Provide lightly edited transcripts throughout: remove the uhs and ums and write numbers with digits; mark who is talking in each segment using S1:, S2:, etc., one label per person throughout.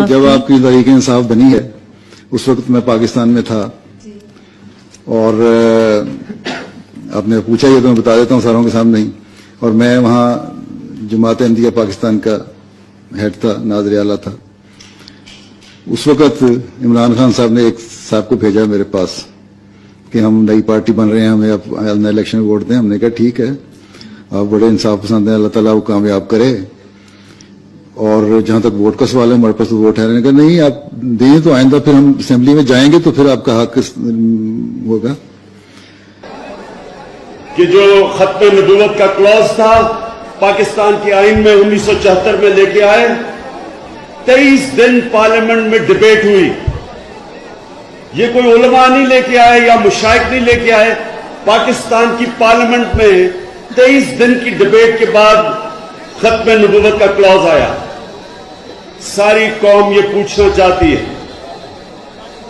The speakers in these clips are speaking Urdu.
S1: جب آپ کی تحریک انصاف بنی ہے اس وقت میں پاکستان میں تھا اور آپ نے پوچھا یہ تو میں بتا دیتا ہوں ساروں کے سامنے ہی، اور میں وہاں جماعت احمدیہ پاکستان کا ہیڈ تھا، ناظر اعلیٰ تھا۔ اس وقت عمران خان صاحب نے ایک صاحب کو بھیجا میرے پاس کہ ہم نئی پارٹی بن رہے ہیں، ہمیں اب الیکشن میں ووٹ دیں۔ ہم نے کہا ٹھیک ہے، آپ بڑے انصاف پسند ہیں، اللہ تعالیٰ وہ کامیاب کرے، اور جہاں تک ووٹ کا سوال ہے ہمارے پاس تو ووٹ ہے۔ نے کہا نہیں آپ دیں تو آئندہ پھر ہم اسمبلی میں جائیں گے تو پھر آپ کا حق ہوگا۔
S2: کہ جو ختم نبوت کا کلوز تھا پاکستان کے آئین میں 1974 میں لے کے آئے، 23 دن پارلیمنٹ میں ڈیبیٹ ہوئی۔ یہ کوئی علماء نہیں لے کے آئے یا مشائخ نہیں لے کے آئے، پاکستان کی پارلیمنٹ میں 23 دن کی ڈیبیٹ کے بعد ختم نبوت کا کلوز آیا۔ ساری قوم یہ پوچھنا چاہتی ہے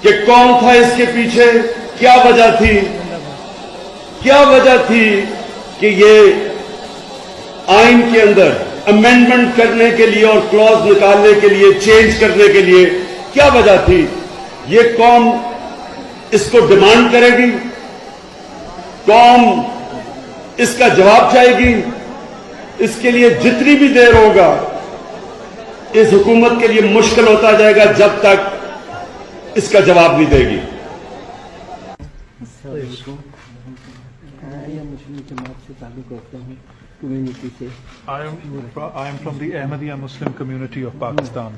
S2: کہ کون تھا اس کے پیچھے، کیا وجہ تھی، کیا وجہ تھی کہ یہ آئین کے اندر امینڈمنٹ کرنے کے لیے اور کلوز نکالنے کے لیے، چینج کرنے کے لیے کیا وجہ تھی؟ یہ قوم اس کو ڈیمانڈ کرے گی، قوم اس کا جواب چاہے گی۔ اس کے لیے جتنی بھی دیر ہوگا اس حکومت کے لیے مشکل ہوتا جائے گا جب تک اس کا جواب نہیں دے گی۔
S3: I am from the Ahmadiyya Muslim community of Pakistan.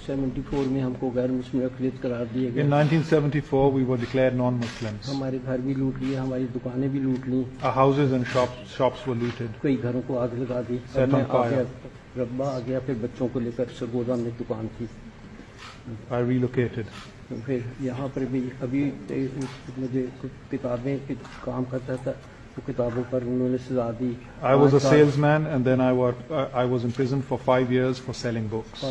S4: 74 میں ہم کو غیر مسلم اقلیت قرار دیے گئے۔
S3: In 1974 we were declared non-Muslims.
S4: ہمارے گھر بھی لوٹ لیے، ہماری دکانیں بھی لوٹ لیں،
S3: Our houses and shops were looted.
S4: کئی گھروں کو آگ لگا دی۔
S3: Set on
S4: میں آ گیا،
S3: fire.
S4: ربا آ گیا، پھر بچوں کو لے کر سرگودا میں دکان تھی،
S3: I relocated.
S4: پھر یہاں پر بھی ابھی مجھے کتابیں کام کرتا تھا تو کتابوں پر انہوں نے سزا دی۔
S3: I was a salesman and then I was in prison for 5 years for selling books.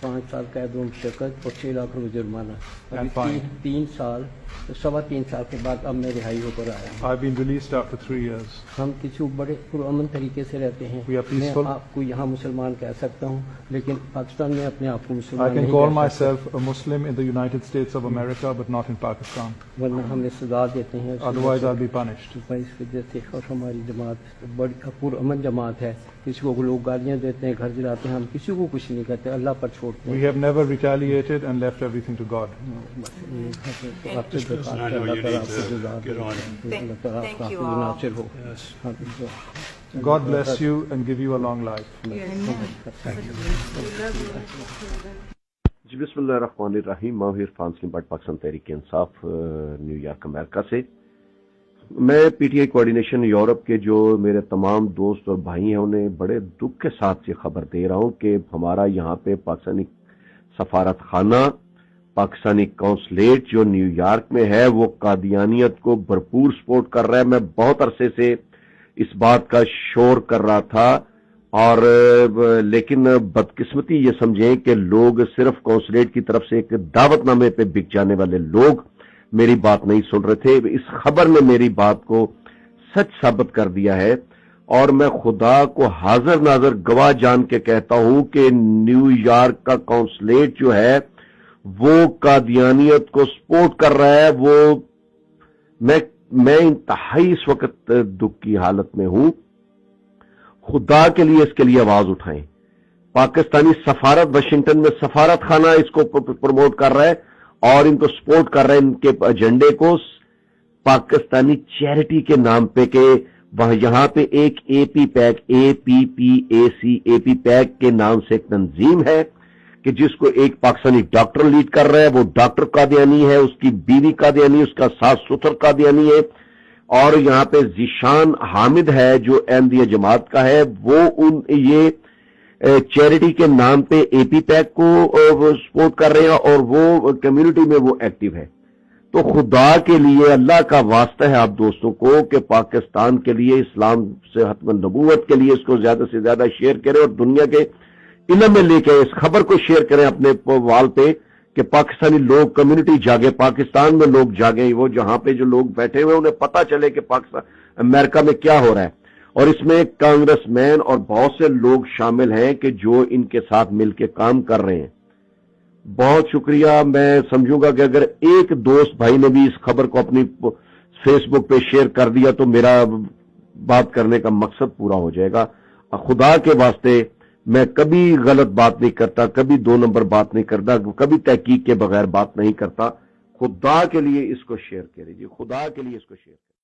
S4: 5 سال قید و مشقت اور 6 لاکھ روپے جرمانہ۔
S3: And fine.
S4: 3 سال 3.25 سال کے بعد اب میں رہائی ہو کر آیا ہوں۔
S3: I've been released after 3 years.
S4: ہم کسی بڑے پرامن طریقے سے رہتے ہیں۔
S3: We are
S4: میں
S3: peaceful.
S4: آپ کو یہاں مسلمان کہہ سکتا ہوں لیکن پاکستان میں اپنے آپ کو
S3: I
S4: مسلمان
S3: can
S4: نہیں
S3: call
S4: کہہ سکتا،
S3: myself a Muslim in the United States of America but not in Pakistan.
S4: ورنہ ہمیں سزا دیتے ہیں۔
S3: Otherwise I'll be punished.
S4: اس وجہ سے، اور ہماری جماعت بڑی پرامن جماعت ہے، کسی کو لوگ گالیاں دیتے ہیں، گھر جلاتے ہیں، ہم کسی کو کچھ نہیں کہتے، اللہ پر چھوڑتے
S3: We
S4: ہیں۔
S3: have never retaliated and left everything to God.
S4: آپ سے درخواست ہے اللہ تعالیٰ آپ کو جزا دے، اللہ تعالیٰ آپ کا حافظ و ناصر ہو۔
S3: God bless you and give you a long life.
S5: جی بسم اللہ الرحمن الرحیم۔ میں عرفان سلیم but, Pakistan Tehreek Insaf, new York امریکہ سے۔ میں P T I coordination Europe کے جو میرے تمام دوست اور بھائی ہیں انہیں بڑے دکھ کے ساتھ یہ خبر دے رہا ہوں کہ ہمارا یہاں پہ پاکستانی سفارت خانہ، پاکستانی قونصلیٹ جو نیو یارک میں ہے وہ قادیانیت کو بھرپور سپورٹ کر رہا ہے۔ میں بہت عرصے سے اس بات کا شور کر رہا تھا، اور لیکن بدقسمتی یہ سمجھیں کہ لوگ صرف قونصلیٹ کی طرف سے ایک دعوت نامے پہ بک جانے والے لوگ میری بات نہیں سن رہے تھے۔ اس خبر نے میری بات کو سچ ثابت کر دیا ہے، اور میں خدا کو حاضر ناظر گواہ جان کے کہتا ہوں کہ نیو یارک کا قونصلیٹ جو ہے وہ قادیانیت کو سپورٹ کر رہا ہے۔ وہ میں انتہائی اس وقت دکھ کی حالت میں ہوں۔ خدا کے لیے اس کے لیے آواز اٹھائیں۔ پاکستانی سفارت واشنگٹن میں سفارت خانہ اس کو پروموٹ کر رہا ہے اور ان کو سپورٹ کر رہا ہے، ان کے ایجنڈے کو، پاکستانی چیریٹی کے نام پہ، کہ وہاں یہاں پہ ایک اے پی پیک، اے پی پیک کے نام سے ایک تنظیم ہے کہ جس کو ایک پاکستانی ڈاکٹر لیڈ کر رہا ہے۔ وہ ڈاکٹر قادیانی ہے، اس کی بیوی قادیانی، اس کا ساس سسر قادیانی ہے، اور یہاں پہ ذیشان حامد ہے جو احمدیہ جماعت کا ہے، وہ یہ چیریٹی کے نام پہ اے پی پیک کو سپورٹ کر رہے ہیں، اور وہ کمیونٹی میں وہ ایکٹیو ہے۔ تو خدا کے لیے اللہ کا واسطہ ہے آپ دوستوں کو کہ پاکستان کے لیے، اسلام سے ختم نبوت کے لیے اس کو زیادہ سے زیادہ شیئر کریں، اور دنیا کے علم میں لے کے اس خبر کو شیئر کریں اپنے وال پہ کہ پاکستانی لوگ، کمیونٹی جاگے، پاکستان میں لوگ جاگیں، وہ جہاں پہ جو لوگ بیٹھے ہوئے انہیں پتہ چلے کہ پاکستان امریکہ میں کیا ہو رہا ہے۔ اور اس میں کانگریس مین اور بہت سے لوگ شامل ہیں کہ جو ان کے ساتھ مل کے کام کر رہے ہیں. بہت شکریہ. میں سمجھوں گا کہ اگر ایک دوست بھائی نے بھی اس خبر کو اپنی فیس بک پہ شیئر کر دیا تو میرا بات کرنے کا مقصد پورا ہو جائے گا. خدا کے واسطے میں کبھی غلط بات نہیں کرتا, کبھی 2 نمبر بات نہیں کرتا, کبھی تحقیق کے بغیر بات نہیں کرتا. خدا کے لیے اس کو شیئر کر لیجیے, خدا کے لیے اس کو شیئر